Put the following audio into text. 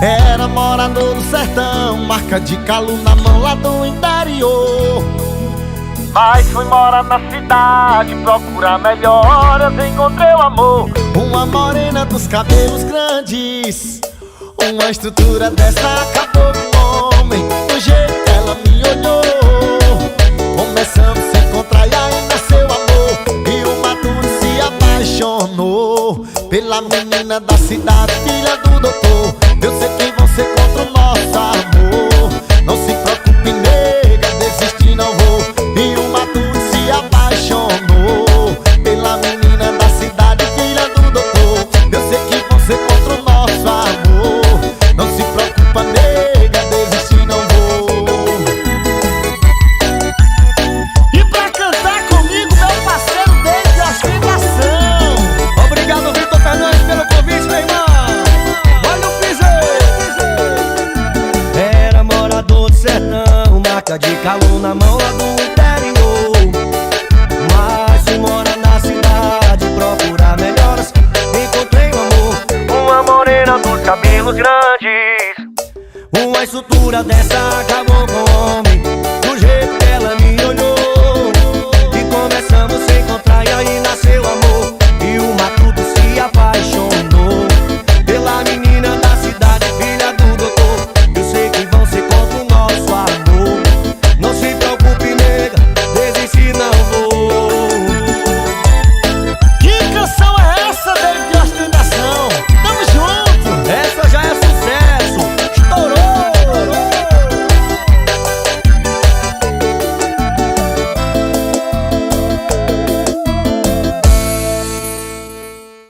Era morador do sertão, marca de calo na mão lá do interior. Mas fui morar na cidade, procurar melhoras, encontrei o amor. Uma morena dos cabelos grandes, uma estrutura dessa acabou com o homem. Do jeito que ela me olhou, começamos a se encontrar e aí nasceu amor. E o Maturi se apaixonou pela menina da cidade, filha do doutor. Eu sei que vão ser contra o nosso amor. Não se preocupe, nega, desistir não vou. E o Maturi se apaixonou pela menina da cidade, filha do doutor. Eu sei que vão ser contra o nosso amor. Não se preocupa, nega, desistir não vou. E pra cantar comigo, meu parceiro desde a ostentação. Obrigado, Vitor Fernandes, pelo convite, meu irmão. Olha o piseiro. Era morador do sertão, marca de calo na mão lá do interior. Mas se mora na cidade, procurar melhoras, encontrei um amor. Uma morena dos cabelos grandes, uma estrutura dessa acabou com o homem.